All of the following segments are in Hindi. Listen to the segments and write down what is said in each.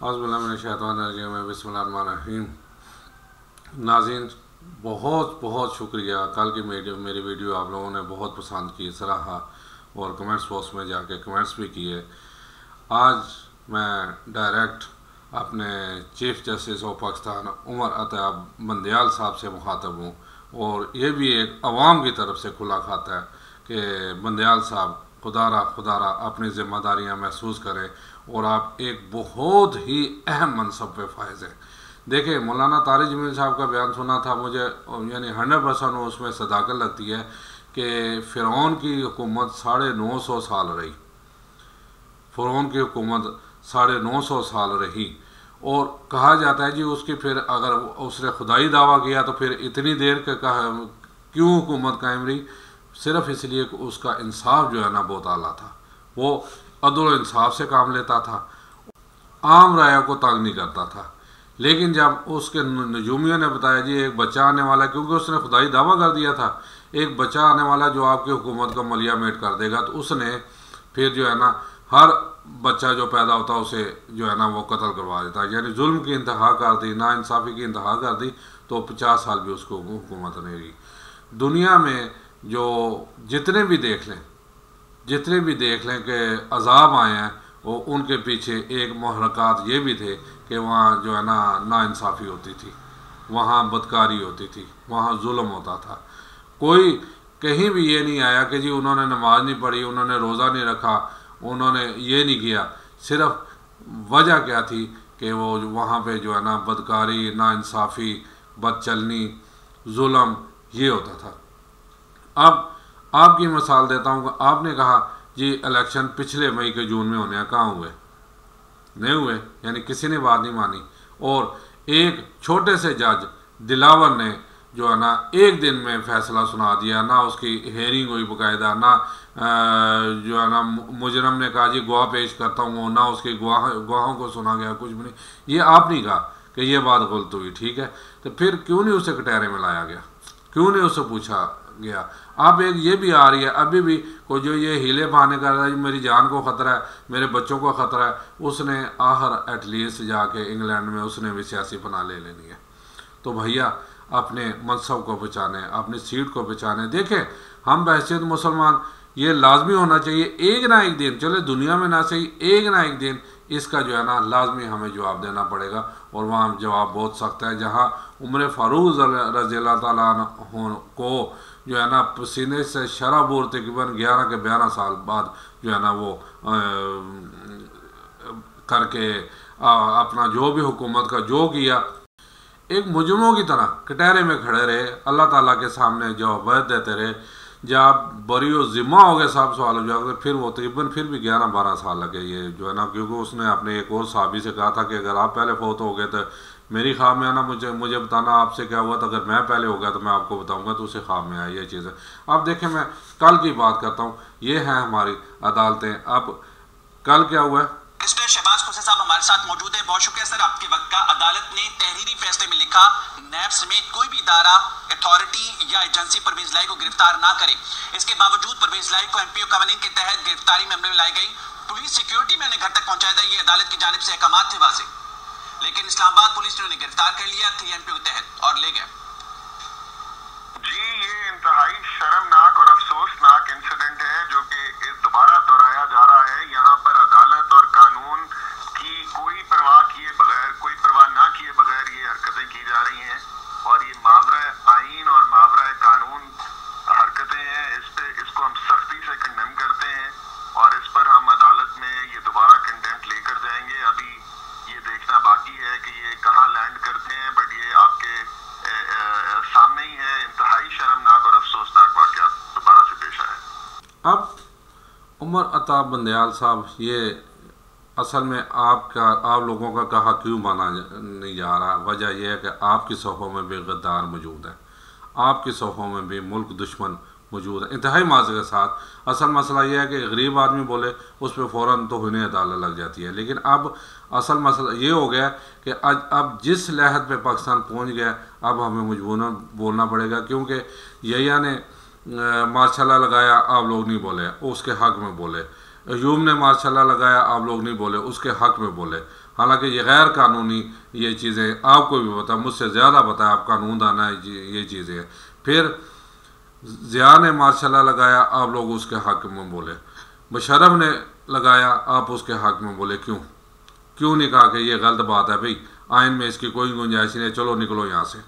बिस्मिल्लाहिर्रहमानिर्रहीम। नाज़रीन, बहुत बहुत शुक्रिया। कल की मेरी वीडियो आप लोगों ने बहुत पसंद की, सराहा और कमेंट्स बॉक्स में जाके कमेंट्स भी किए। आज मैं डायरेक्ट अपने chief justice of Pakistan Umar Ata Bandial साहब से मुखातब हूँ, और ये भी एक अवाम की तरफ से खुला खाता है कि बंदयाल साहब खुदारा अपनी ज़िम्मेदारियाँ महसूस करें और आप एक बहुत ही अहम मनसब पे फायज हैं। देखिए, मौलाना तारिक जमील साहब का बयान सुना था मुझे, यानी 100% उसमें सदाकत लगती है कि फ़िरौन की हुकूमत 950 साल रही। फ़िरौन की हुकूमत 950 साल रही, और कहा जाता है जी उसकी फिर अगर उसने खुदाई दावा किया तो फिर इतनी देर के क्यों हुकूमत कायम रही? सिर्फ इसलिए कि उसका इंसाफ जो है ना बहुत आला था। वो अदल इंसाफ से काम लेता था, आम राय को तंग नहीं करता था। लेकिन जब उसके नजूमियों ने बताया जी एक बच्चा आने वाला, क्योंकि उसने खुदाई दावा कर दिया था एक बच्चा आने वाला जो आपकी हुकूमत का मलिया मेट कर देगा, तो उसने फिर जो है ना हर बच्चा जो पैदा होता उसे जो है ना वो कत्ल करवा देता। यानी जुल्म की इंतहा कर दी, नाइंसाफ़ी की इंतहा कर दी, तो 50 साल भी उसको हुकूमत नहीं रही। दुनिया में जो जितने भी देख लें कि अजाब आए हैं, वो उनके पीछे एक महरक़ात ये भी थे कि वहाँ जो है ना नाइंसाफ़ी होती थी, वहाँ बदकारी होती थी, वहाँ जुल्म होता था। कोई कहीं भी ये नहीं आया कि जी उन्होंने नमाज नहीं पढ़ी, उन्होंने रोज़ा नहीं रखा, उन्होंने ये नहीं किया। सिर्फ वजह क्या थी कि वो वहाँ पे जो है ना बदकारी, नाइंसाफ़ी, बदचलनी, जुल्म ये होता था। अब आपकी मिसाल देता हूँ। आपने कहा जी इलेक्शन पिछले मई के जून में होने हैं, कहाँ हुए? नहीं हुए, यानी किसी ने बात नहीं मानी। और एक छोटे से जज दिलावर ने जो है ना एक दिन में फैसला सुना दिया, ना उसकी हेयरिंग हुई बाकायदा, ना जो है ना मुजरम ने कहा जी गवाह पेश करता हूँ, ना उसके गवाहों को सुना गया, कुछ भी नहीं। ये आप नहीं कहा कि ये बात गलत हुई, ठीक है, तो फिर क्यों नहीं उसे कटहरे में लाया गया? क्यों नहीं उससे पूछा गया? अब एक ये भी आ रही है, अभी भी कोई जो ये हीले बहाने कर रहा है मेरी जान को ख़तरा है, मेरे बच्चों को ख़तरा है, उसने आहर एटलीस्ट जाके इंग्लैंड में उसने भी सियासी पनाह ले लेनी है। तो भैया अपने मनसब को बचाने, अपनी सीट को बचाने, देखें हम बहसीत मुसलमान ये लाजमी होना चाहिए एक ना एक दिन, चले दुनिया में ना सही, एक ना एक दिन इसका जो है ना लाजमी हमें जवाब देना पड़ेगा। और वहाँ जवाब बहुत सख्त है। जहाँ उमर फ़ारूक रज़ी अल्लाह तआला अन्हु को जो है ना पसीने से शराबूर तकरीबन 11 के 12 साल बाद जो है ना वो करके अपना जो भी हुकूमत का जो किया, एक मुजरिमों की तरह कटहरे में खड़े रहे, अल्लाह ताला के सामने जवाब देते रहे। जब बरीओ ज़िम्मा हो गए साहब सवाल हो जाओगे, फिर वो तकरीबन फिर भी 11-12 साल लगे ये जो है ना, क्योंकि उसने अपने एक और साहबी से कहा था कि अगर आप पहले फौत हो गए तो मेरी ख्वाब में आना, मुझे बताना आपसे क्या हुआ, तो अगर मैं पहले हो गया तो मैं आपको बताऊंगा, तो उसे ख्वाब में आई ये चीज़ है। अब देखें, मैं कल की बात करता हूँ, ये हैं हमारी अदालतें। अब कल क्या हुआ है? मिस्टर शहबाज खुर्शीद साहब हमारे साथ मौजूद है। बहुत शुक्रिया सर आपके वक्त का। अदालत ने तहरीरी फैसले में लिखा नैब समेत कोई भी इदारा, अथॉरिटी या एजेंसी परवेज लाई को गिरफ्तार ना करे। इसके बावजूद परवेज लाई को MPO कवानीन के तहत गिरफ्तारी में अमल में लाई गई। पुलिस सिक्योरिटी में उन्हें घर तक पहुंचाया था, ये अदालत की जानिब से अहकामात थे वाज़ेह, लेकिन इस्लामाबाद पुलिस ने उन्हें गिरफ्तार कर लिया MPO के तहत और ले गए। जी, ये इंतहाई शर्मनाक और अफसोसनाक इंसिडेंट है जो कि दोबारा दोहराया जा रहा है। यहाँ पर अदालत और कानून की कोई परवाह किए बगैर, कोई परवाह ना किए बगैर ये हरकतें की जा रही हैं, और ये मावरा आईन और मावरा कानून हरकतें हैं। इसको हम सख्ती से कंडेम करते हैं, और इस पर हम अदालत में ये दोबारा कंटेम्प्ट लेकर जाएंगे। अभी ये देखना बाकी है कि ये कहाँ लैंड करते हैं, बट ये आपके सामने ही है। इंतहाई शर्मनाक और अफसोसनाक वाक़या दोबारा से पेश आया। अब उमर अता बंदयाल साहब, ये असल में आप लोगों का कहा क्यों माना नहीं जा रहा? वजह यह है कि आपकी सफ़ों में भी गद्दार मौजूद है, आपकी सफ़ों में भी मुल्क दुश्मन मौजूद है, इंतहाई माज़े के साथ। असल मसला यह है कि गरीब आदमी बोले उस पर फ़ौरन तो हुने अदालत लग जाती है। लेकिन अब असल मसला ये हो गया कि अब जिस लहद पे पाकिस्तान पहुंच गया, अब हमें मजबूरन बोलना पड़ेगा, क्योंकि यहिया ने मार्शाल्लाह लगाया, आप लोग नहीं बोले, उसके हक़ में बोले। अयूब ने मार्शाल्लाह लगाया, आप लोग नहीं बोले, उसके हक़ में बोले। हालांकि ये गैर कानूनी ये चीज़ें आपको भी पता, मुझसे ज़्यादा पता है, आप कानून दाना है, ये चीज़ें हैं। फिर ज़िया ने मार्शाल्लाह लगाया, आप लोग उसके हक़ में बोले। मुशर्रफ ने लगाया, आप उसके हक़ में बोले। क्यों नहीं कहा कि ये गलत बात है भाई, आइन में इसकी कोई गुंजाइश नहीं है, चलो निकलो यहाँ से।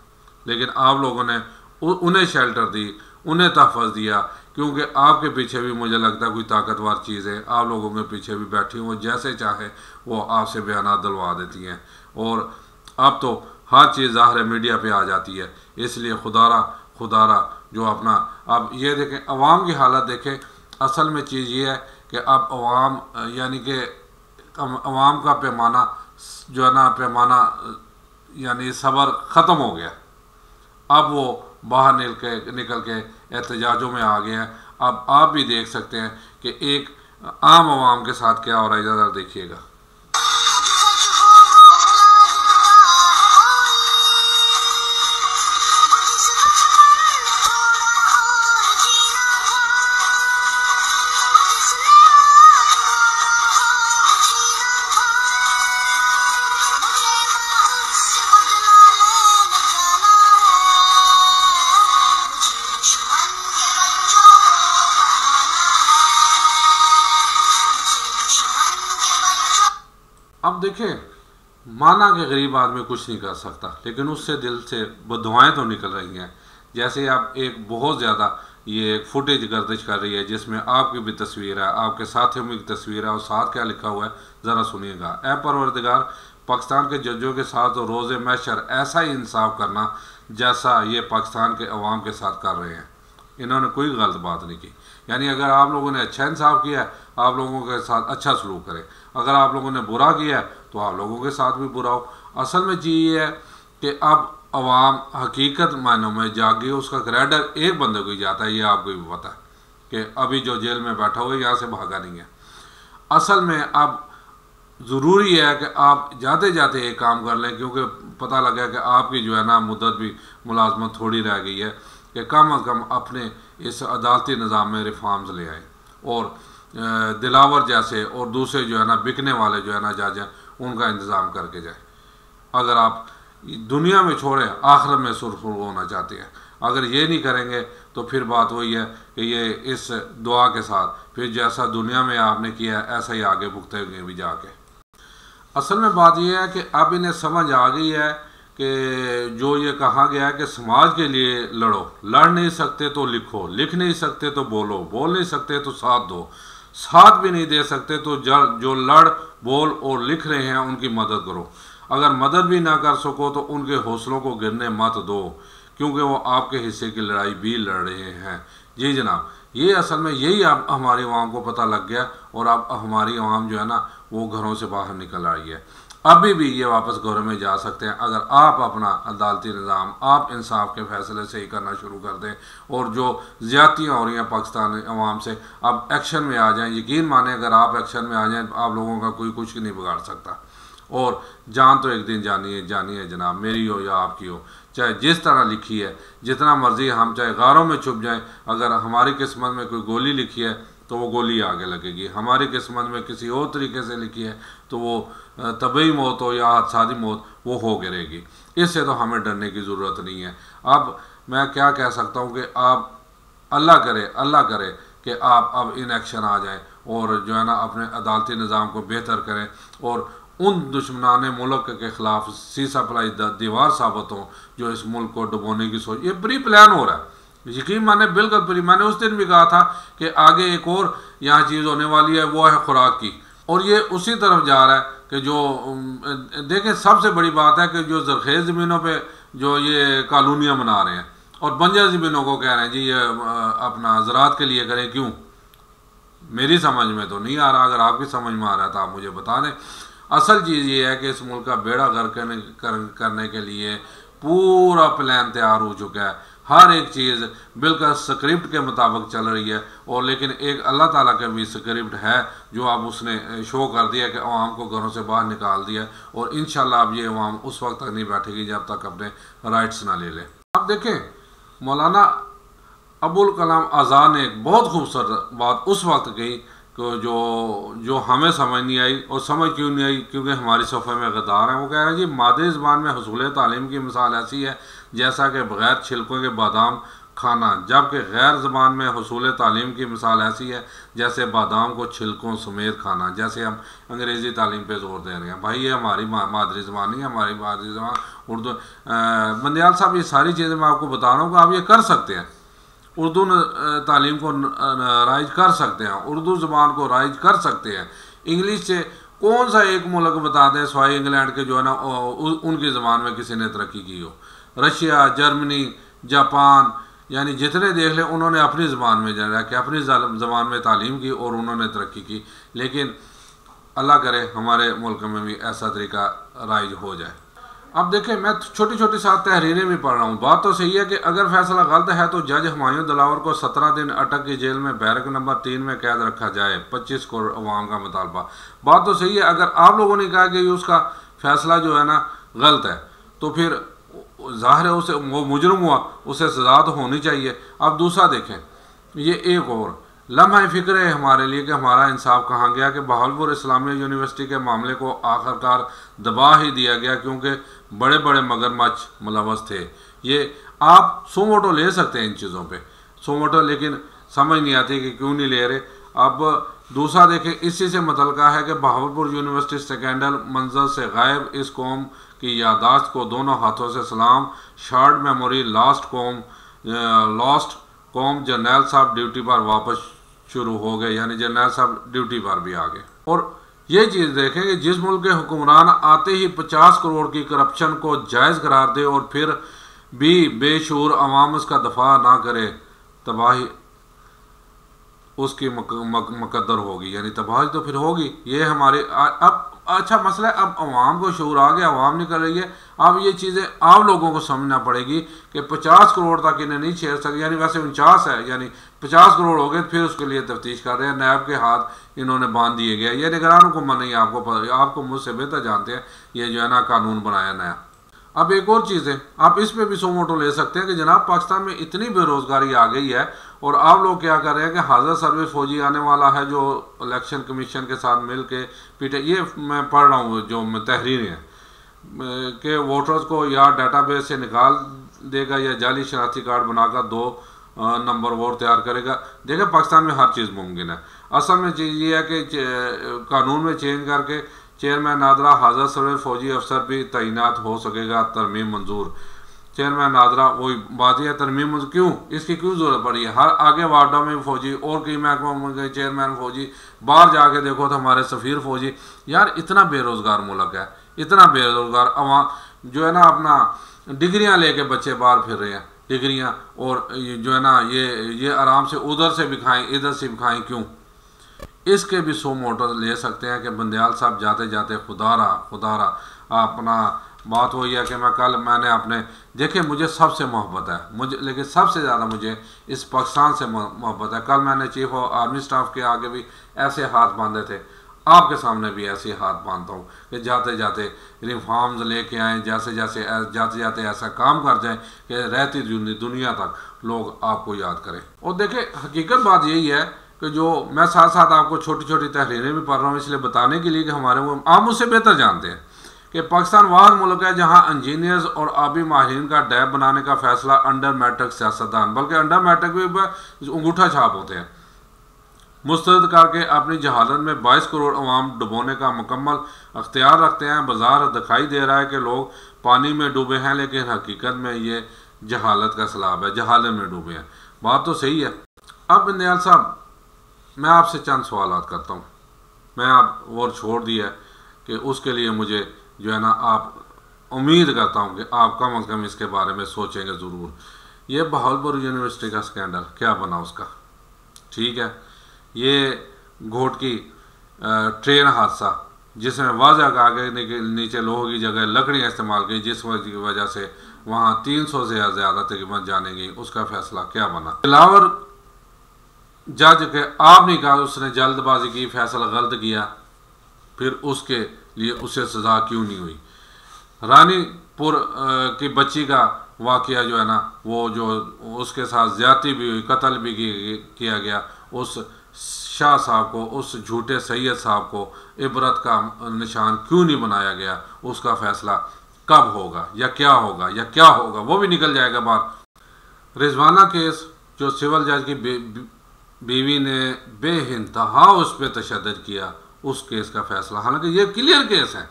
लेकिन आप लोगों ने उन्हें शेल्टर दी, उन्हें तहफ़्फ़ुज़ दिया, क्योंकि आपके पीछे भी मुझे लगता है कोई ताकतवर चीज़ है, आप लोगों के पीछे भी बैठी वो जैसे चाहे वो आपसे बयान दिलवा देती हैं। और अब तो हर चीज़ ज़ाहिर मीडिया पे आ जाती है, इसलिए खुदारा जो अपना, अब ये देखें अवाम की हालत देखें। असल में चीज़ ये है कि अब अवाम यानी कि अवाम का पैमाना जो है ना, पैमाना यानी सब्र ख़त्म हो गया। अब वो बाहर निकल के एहतजाजों में आ गया है। अब आप भी देख सकते हैं कि एक आम आवाम के साथ क्या हो रहा है, ज़रा देखिएगा। अब देखें, माना कि गरीब आदमी कुछ नहीं कर सकता, लेकिन उससे दिल से बदुआएं तो निकल रही हैं। जैसे आप एक बहुत ज़्यादा ये एक फुटेज गर्दिश कर रही है जिसमें आपकी भी तस्वीर है, आपके साथियों की तस्वीर है, और साथ क्या लिखा हुआ है ज़रा सुनिएगा। ऐ परवरदिगार, पाकिस्तान के जजों के साथ और रोज़े महशर ऐसा ही इंसाफ करना जैसा ये पाकिस्तान के अवाम के साथ कर रहे हैं। इन्होंने कोई गलत बात नहीं की। यानी अगर आप लोगों ने अच्छा इंसाफ किया है, आप लोगों के साथ अच्छा सलूक करें। अगर आप लोगों ने बुरा किया है तो आप लोगों के साथ भी बुरा हो। असल में चीज़ ये है कि अब अवाम हकीकत मायनों में जागी, उसका क्रेडिट एक बंदे को ही जाता है, ये आपको भी पता है कि अभी जो जेल में बैठा हुआ है यहाँ से भागा नहीं है। असल में अब ज़रूरी है कि आप जाते जाते एक काम कर लें, क्योंकि पता लगा कि आपकी जो है ना मुद्दत भी मुलाजमत थोड़ी रह गई है, कि कम अज़ कम अपने इस अदालती निज़ाम में रिफॉर्म्स ले आए और दिलावर जैसे और दूसरे जो है ना बिकने वाले जो है ना जज हैं उनका इंतज़ाम करके जाए। अगर आप दुनिया में छोड़ें, आखिरत में सुरखुर होना चाहते हैं, अगर ये नहीं करेंगे तो फिर बात वही है कि ये इस दुआ के साथ फिर जैसा दुनिया में आपने किया ऐसा ही आगे भुगतेंगे भी जाके। असल में बात यह है कि अब इन्हें समझ आ गई है कि जो ये कहा गया है कि समाज के लिए लड़ो, लड़ नहीं सकते तो लिखो, लिख नहीं सकते तो बोलो, बोल नहीं सकते तो साथ दो, साथ भी नहीं दे सकते तो जो लड़ बोल और लिख रहे हैं उनकी मदद करो। अगर मदद भी ना कर सको तो उनके हौसलों को गिरने मत दो, क्योंकि वो आपके हिस्से की लड़ाई भी लड़ रहे हैं। जी जनाब, ये असल में यही अब हमारी आवाम को पता लग गया और अब हमारी आवाम जो है ना वो घरों से बाहर निकल रही है। अभी भी ये वापस घरों में जा सकते हैं अगर आप अपना अदालती निज़ाम, आप इंसाफ के फैसले से ही करना शुरू कर दें और जो ज़्यादतियाँ हो रही हैं पाकिस्तान अवाम से अब एक्शन में आ जाएं। यकीन माने अगर आप एक्शन में आ जाएं आप लोगों का कोई कुछ नहीं बिगाड़ सकता। और जान तो एक दिन जानी है जनाब, मेरी हो या आपकी हो, चाहे जिस तरह लिखी है, जितना मर्जी हम चाहे गारों में छुप जाएं, अगर हमारी किस्मत में कोई गोली लिखी है तो वो गोली आगे लगेगी। हमारी किस्मत में किसी और तरीके से लिखी है तो वो तबई मौत हो या हादसाती मौत वो हो गिरेगी। इससे तो हमें डरने की ज़रूरत नहीं है। अब मैं क्या कह सकता हूँ कि आप अल्लाह करे कि आप अब इन एक्शन आ जाएं और जो है ना अपने अदालती निज़ाम को बेहतर करें और उन दुश्मनाने मुल्क के ख़िलाफ़ सीसा पलाई दीवार साबित हों जो इस मुल्क को डुबोने की सोच। ये प्री प्लान हो रहा है, यकीन माने बिल्कुल प्री। मैंने उस दिन भी कहा था कि आगे एक और यहाँ चीज़ होने वाली है, वो है खुराक की, और ये उसी तरफ जा रहा है कि जो देखें सबसे बड़ी बात है कि जो ज़रखेज़ ज़मीनों पे जो ये कॉलोनियाँ बना रहे हैं और बंजर ज़मीनों को कह रहे हैं जी ये अपना ज़राअत के लिए करें। क्यों, मेरी समझ में तो नहीं आ रहा। अगर आपकी समझ में आ रहा है तो आप मुझे बता दें। असल चीज़ ये है कि इस मुल्क का बेड़ा गर्क करने के लिए पूरा प्लान तैयार हो चुका है। हर एक चीज़ बिल्कुल स्क्रिप्ट के मुताबिक चल रही है। और लेकिन एक अल्लाह ताला का भी स्क्रिप्ट है जो अब उसने शो कर दिया कि अवाम को घरों से बाहर निकाल दिया और इंशाल्लाह अब ये अवाम उस वक्त तक नहीं बैठेगी जब तक अपने राइट्स ना ले लें। अब देखें, मौलाना अबुल कलाम आज़ाद ने एक बहुत खूबसूरत बात उस वक्त कही जो हमें समझ नहीं आई, और समझ क्यों नहीं आई, क्योंकि हमारी सफ़े में गद्दार हैं। वो कह रहे हैं जी मादरी ज़बान में हुसूल तालीम की मिसाल ऐसी है जैसा कि बग़ैर छिलकों के बादाम खाना, जबकि गैर ज़बान में हुसूल तालीम की मिसाल ऐसी है जैसे बादाम को छिलकों समेत खाना। जैसे हम अंग्रेज़ी तालीम पे जोर दे रहे हैं, भाई ये हमारी मादरी ज़बान नहीं है, हमारी मादरी ज़बान उर्दू। बंदियाल साहब ये सारी चीज़ें मैं आपको बता रहा हूँ कि आप ये कर सकते हैं, उर्दू तालीम को राइज कर सकते हैं, उर्दू ज़बान को राइज कर सकते हैं। इंग्लिश से कौन सा एक मुल्क बता दें सवाई इंग्लैंड के जो है ना उनकी ज़बान में किसी ने तरक्की की हो। रशिया, जर्मनी, जापान, यानी जितने देख लें उन्होंने अपनी ज़बान में रह के अपनी ज़बान में तालीम की और उन्होंने तरक्की की। लेकिन अल्लाह करे हमारे मुल्क में भी ऐसा तरीका राइज हो जाए। अब देखें, मैं छोटी छोटी सात तहरीरें भी पढ़ रहा हूँ। बात तो सही है कि अगर फैसला गलत है तो जज हुमायूं दिलावर को 17 दिन अटक की जेल में बैरक नंबर 3 में कैद रखा जाए, 25 करोड़ अवाम का मुतालबा। बात तो सही है, अगर आप लोगों ने कहा कि उसका फैसला जो है ना गलत है तो फिर ज़ाहिर है उसे वो मुजरम हुआ, उसे सज़ा तो होनी चाहिए। अब दूसरा देखें, ये एक और लम्हा फ़िक्र है हमारे लिए कि हमारा इंसाफ कहाँ गया कि बहावलपुर इस्लामिया यूनिवर्सिटी के मामले को आखिरकार दबा ही दिया गया क्योंकि बड़े बड़े मगरमच्छ मुलव्वस थे। ये आप सोमोटो ले सकते हैं इन चीज़ों पे सोमोटो, लेकिन समझ नहीं आती कि क्यों नहीं ले रहे। अब दूसरा देखें, इसी से मुतल्लिका है कि बहावलपुर यूनिवर्सिटी स्कैंडल मंजर से गायब, इस कौम की यादाश्त को दोनों हाथों से सलाम, शार्ट मेमोरी, लॉस्ट कौम जर्नैल साहब ड्यूटी पर वापस शुरू हो गए, यानी जर्नैल साहब ड्यूटी पर भी आ गए। और ये चीज़ देखें कि जिस मुल्क के हुक्मरान आते ही 50 करोड़ की करप्शन को जायज़ करार दे और फिर भी बेशूर अवाम उसका दफा ना करे, तबाही उसकी मुकद्दर होगी, यानी तबाही तो फिर होगी। ये हमारे अब अच्छा मसला है, अब अवाम को शऊर आ गया, अवाम नहीं कर रही है। अब ये चीज़ें आप लोगों को समझना पड़ेगी कि 50 करोड़ तक इन्हें नहीं छेड़ सकते, यानी वैसे 49 है, यानी 50 करोड़ हो गए, फिर उसके लिए तफ्तीश कर रहे हैं। नैब के हाथ इन्होंने बांध दिए गए। ये निगरान हुकूमत नहीं, आपको मुझसे बेहतर जानते हैं, ये जो है ना कानून बनाया नया। अब एक और चीज़ है, आप इस पे भी सोमोटो ले सकते हैं कि जनाब पाकिस्तान में इतनी बेरोज़गारी आ गई है और आप लोग क्या कर रहे हैं कि हाज़र सर्विस फौजी आने वाला है जो इलेक्शन कमीशन के साथ मिल के पीटे। ये मैं पढ़ रहा हूँ जो तहरीरें हैं कि वोटर्स को या डाटाबेस से निकाल देगा या जाली शनाख्ती कार्ड बनाकर 2 नंबर वोट तैयार करेगा। देखिए पाकिस्तान में हर चीज़ मुमकिन है। असल में चीज़ ये है कि कानून में चेंज करके चेयरमैन नादरा हाज़र सर्विस फौजी अफसर भी तैनात हो सकेगा। तरमीम मंजूर, चेयरमैन नादरा वही बात है, तरमीम मंजूर क्यों, इसकी क्यों ज़रूरत पड़ी है? हर आगे वार्डों में फौजी और कई महकमों के चेयरमैन फौजी, बाहर जाके देखो तो हमारे सफ़ीर फौजी। यार इतना बेरोज़गार मुल्क है, इतना बेरोज़गार अवाम जो है ना अपना डिग्रियाँ लेके बच्चे बाहर फिर रहे हैं, डिग्रियाँ, और जो है ना ये आराम से उधर से भी खाएँ इधर से भी खाएँ, क्यों? इसके भी सोमोटो ले सकते हैं कि बंदयाल साहब जाते जाते खुदारा अपना बात वही है कि मैंने अपने देखिए मुझे सबसे मोहब्बत है, मुझे लेकिन सबसे ज़्यादा मुझे इस पाकिस्तान से मोहब्बत है। कल मैंने चीफ ऑफ आर्मी स्टाफ के आगे भी ऐसे हाथ बांधे थे, आपके सामने भी ऐसे हाथ बांधता हूँ कि जाते जाते रिफॉर्म्स लेके आएँ, जाते जाते ऐसा काम कर जाएँ कि रहती दुनिया तक लोग आपको याद करें। और देखिए हकीकत बात यही है कि जो मैं साथ साथ आपको छोटी छोटी तहरीरें भी पढ़ रहा हूँ इसलिए बताने के लिए कि हमारे वो आप मुझसे बेहतर जानते हैं कि पाकिस्तान वाहद मुल्क है जहाँ इंजीनियर्स और आबी माहिरीन का डैब बनाने का फैसला अंडर मैट्रिक सियासतदान, बल्कि अंडर मैट्रिक भी अंगूठा छाप होते हैं, मुस्तरद करके अपनी जहालत में 22 करोड़ अवाम डुबोने का मुकम्मल अख्तियार रखते हैं। बाजार दिखाई दे रहा है कि लोग पानी में डूबे हैं, लेकिन हकीकत में ये जहालत का सैलाब है, जहालत में डूबे हैं। बात तो सही है। अब बंदयाल साहब मैं आपसे चंद सवालात करता हूँ, मैं आप और छोड़ दिया कि उसके लिए मुझे जो है ना आप उम्मीद करता हूँ कि आप कम अज़ कम इसके बारे में सोचेंगे ज़रूर। ये बहावलपुर यूनिवर्सिटी का स्कैंडल क्या बना उसका, ठीक है, ये घोटकी ट्रेन हादसा जिसमें वाज़ह का आगे नीचे लोहे की जगह लकड़ियाँ इस्तेमाल की, जिस वजह से वहाँ 300 से ज़्यादा तकरीबन जाने गई, उसका फैसला क्या बना? दिलावर जज के आप नहीं कहा उसने जल्दबाजी की, फैसला गलत किया, फिर उसके लिए उसे सज़ा क्यों नहीं हुई? रानीपुर की बच्ची का वाक़या जो है ना वो जो उसके साथ ज़्यादती भी हुई, कत्ल भी किया गया, उस शाह साहब को, उस झूठे सैयद साहब को इबरत का निशान क्यों नहीं बनाया गया? उसका फैसला कब होगा या क्या होगा या क्या होगा, वो भी निकल जाएगा बाहर। रिजवाना केस जो सिविल जज की बीवी ने बेइंतहा उस पर तशद्दुद किया, उस केस का फैसला, हालांकि ये क्लियर केस है,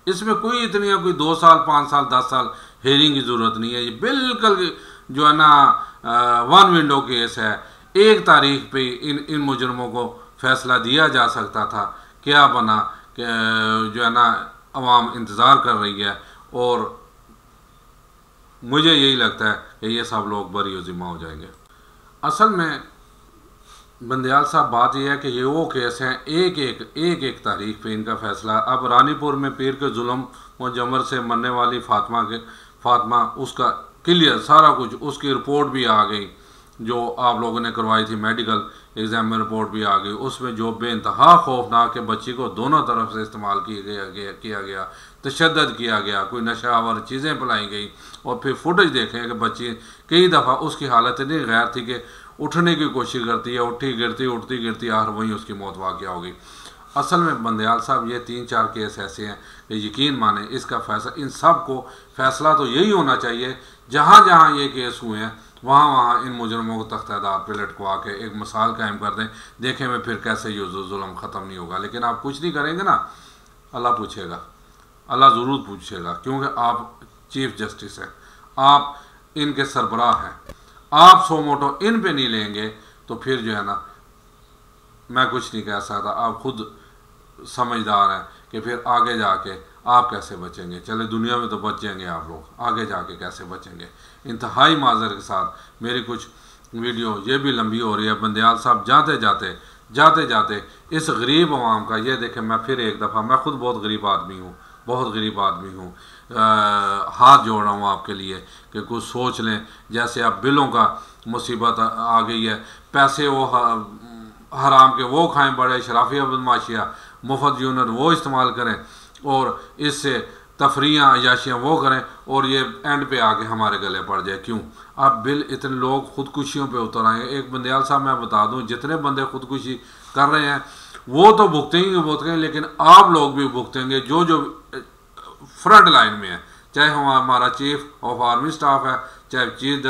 इसमें कोई इतनी कोई 2 साल 5 साल 10 साल हेयरिंग की ज़रूरत नहीं है। ये बिल्कुल जो है ना वन विंडो केस है। एक तारीख पे इन मुजरमों को फैसला दिया जा सकता था। क्या बना कि जो है ना अवाम इंतज़ार कर रही है, और मुझे यही लगता है कि ये सब लोग बरी ज़िम्मा हो जाएंगे। असल में बंदयाल साहब, बात यह है कि ये वो केस हैं, एक तारीख पे इनका फैसला। अब रानीपुर में पीर के जुल्म व जमर से मरने वाली फातिमा उसका क्लियर सारा कुछ, उसकी रिपोर्ट भी आ गई जो आप लोगों ने करवाई थी, मेडिकल एग्ज़ाम में रिपोर्ट भी आ गई। उसमें जो बेइंतहा खौफनाक के बच्ची को दोनों तरफ से इस्तेमाल किया गया, तशद्दुद किया गया, कोई नशावर चीज़ें पिलाई गई, और फिर फुटेज देखें कि बच्ची कई दफ़ा उसकी हालत इतनी गैर थी कि उठने की कोशिश करती है, उठी गिरती उठती गिरती आखिर वहीं उसकी मौत वाक़या हो गई। असल में बंदयाल साहब, ये 3-4 केस ऐसे हैं कि यकीन माने इसका फैसला, इन सब को फैसला तो यही होना चाहिए, जहाँ जहाँ ये केस हुए हैं वहाँ वहाँ इन मुजरमों को तख्तादार पे लटकवा के एक मिसाल कायम कर दें। देखें मैं फिर कैसे ये जुल्म ख़त्म नहीं होगा। लेकिन आप कुछ नहीं करेंगे ना, अल्लाह पूछेगा, अल्लाह ज़रूर पूछेगा, क्योंकि आप चीफ जस्टिस हैं, आप इनके सरबराह हैं। आप सो मोटो इन पे नहीं लेंगे तो फिर जो है ना, मैं कुछ नहीं कह सकता, आप खुद समझदार हैं कि फिर आगे जाके आप कैसे बचेंगे। चले दुनिया में तो बच जाएंगे आप लोग, आगे जाके कैसे बचेंगे। इंतहाई माजर के साथ मेरी कुछ वीडियो ये भी लंबी हो रही है। बंदयाल साहब, जाते जाते इस गरीब आवाम का, ये देखें, मैं फिर एक दफ़ा, मैं खुद बहुत गरीब आदमी हूँ, बहुत गरीब आदमी हूँ, हाथ जोड़ रहा हूँ आपके लिए कि कुछ सोच लें। जैसे अब बिलों का मुसीबत आ गई है, पैसे वो हराम के वो खाएं, बड़े शराफिया बदमाशियाँ मुफ्त यूनिट वो इस्तेमाल करें, और इससे तफरियाँ अयाशियाँ वो करें, और ये एंड पे आके हमारे गले पड़ जाए। क्यों? अब बिल इतने लोग खुदकुशियों पे उतर आए। एक बंदयाल साहब, मैं बता दूं, जितने बंदे खुदकुशी कर रहे हैं वो तो भुगतेंगे, लेकिन आप लोग भी भुगतेंगे जो फ्रंट लाइन में है। चाहे हमारा चीफ ऑफ आर्मी स्टाफ है, चाहे चीफ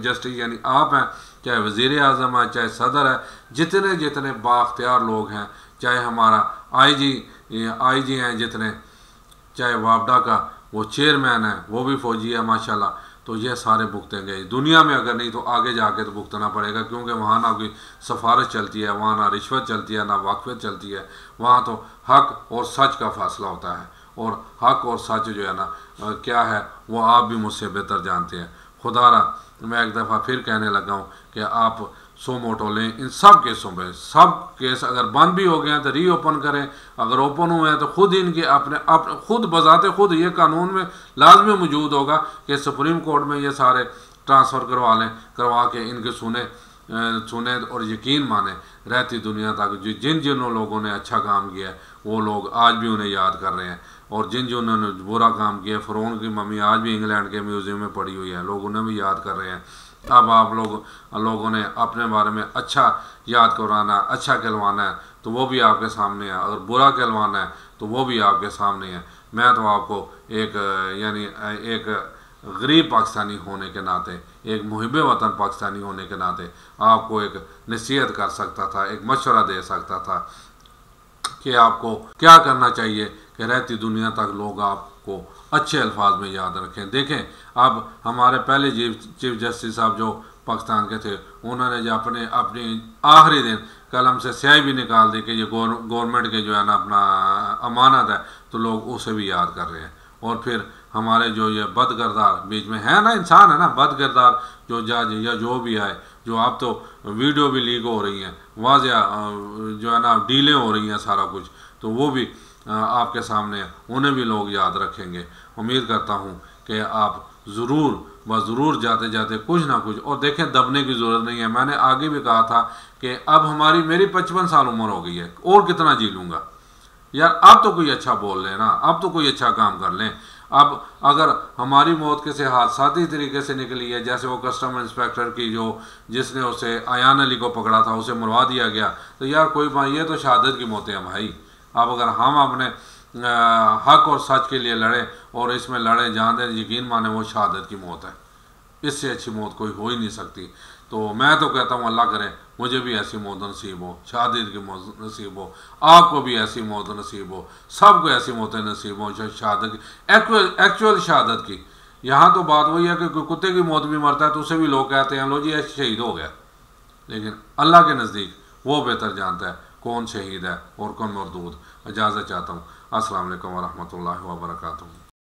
जस्टिस यानी आप हैं, चाहे वज़ीर आज़म है, चाहे सदर है, जितने बाख्तियार लोग हैं, चाहे हमारा IG हैं जितने, चाहे वापडा का वो चेयरमैन है, वो भी फौजी है माशाल्लाह, तो ये सारे भुगतेंगे दुनिया में, अगर नहीं तो आगे जाके तो भुगतना पड़ेगा, क्योंकि वहाँ ना कोई सिफारिश चलती है, वहाँ ना रिश्वत चलती है, ना वाकफियत चलती है। वहाँ तो हक और सच का फैसला होता है, और हक और सच जो है ना क्या है वो आप भी मुझसे बेहतर जानते हैं। खुदारा मैं एक दफ़ा फिर कहने लगा हूँ कि आप सो मोटो लें इन सब केसों में। सब केस अगर बंद भी हो गए हैं तो रीओपन करें, अगर ओपन हुए हैं तो खुद इनके अपने खुद बजाते खुद ये कानून में लाजमी मौजूद होगा कि सुप्रीम कोर्ट में ये सारे ट्रांसफ़र करवा के इनके सुने और यकीन माने रहती दुनिया तक जिन लोगों ने अच्छा काम किया है वो लोग आज भी उन्हें याद कर रहे हैं, और जिन्होंने बुरा काम किया, फ़िरौन की मम्मी आज भी इंग्लैंड के म्यूज़ियम में पड़ी हुई है, लोग उन्हें भी याद कर रहे हैं। अब आप लोगों ने अपने बारे में अच्छा याद करवाना, अच्छा कहलवाना है तो वो भी आपके सामने है, अगर बुरा कहलवाना है तो वो भी आपके सामने है। मैं तो आपको एक गरीब पाकिस्तानी होने के नाते, एक मुहिब्बे वतन पाकिस्तानी होने के नाते आपको एक नसीहत कर सकता था, एक मशवरा दे सकता था कि आपको क्या करना चाहिए कि रहती दुनिया तक लोग आपको अच्छे अल्फाज में याद रखें। देखें, अब हमारे पहले चीफ जस्टिस साहब जो पाकिस्तान के थे, उन्होंने जो अपनी आखिरी दिन कलम से स्याही भी निकाल दी कि ये गवर्नमेंट के जो है ना अपना अमानत है, तो लोग उसे भी याद कर रहे हैं। और फिर हमारे जो ये बदकिरदार बीच में है ना, इंसान है ना बदकिरदार, जो जज या जो भी आए, जो अब तो वीडियो भी लीक हो रही हैं, वाज़िया जो है ना डीलें हो रही हैं, सारा कुछ, तो वो भी आपके सामने है, उन्हें भी लोग याद रखेंगे। उम्मीद करता हूँ कि आप ज़रूर जाते जाते कुछ ना कुछ, और देखें दबने की ज़रूरत नहीं है। मैंने आगे भी कहा था कि अब मेरी 55 साल उम्र हो गई है, और कितना जी लूँगा यार, अब तो कोई अच्छा बोल लें ना, अब तो कोई अच्छा काम कर लें। अब अगर हमारी मौत किसी हादसाती तरीके से निकली है, जैसे वो कस्टम इंस्पेक्टर की जिसने उसे अयान अली को पकड़ा था उसे मरवा दिया गया, तो यार कोई ये तो शहादत की मौतें हैं भाई। अब अगर हम अपने हक और सच के लिए लड़े और इसमें लड़े जान दें, यकीन माने वो शहादत की मौत है, इससे अच्छी मौत कोई हो ही नहीं सकती। तो मैं तो कहता हूँ अल्लाह करे मुझे भी ऐसी मौत नसीब हो, शहादत की मौत नसीब हो, आपको भी ऐसी मौत नसीब हो, सबको ऐसी मौतें नसीब हो शहादत की, एक्चुअल शहादत की। यहाँ तो बात वही है कि कुत्ते की मौत भी मरता है तो उसे भी लोग कहते हैं लो जी ऐसे शहीद हो गया, लेकिन अल्लाह के नज़दीक वो बेहतर जानता है कौन शहीद है और कौन मरदूद। इजाज़त चाहता हूँ। अस्सलाम वालेकुम व रहमतुल्लाहि व बरकातुहू।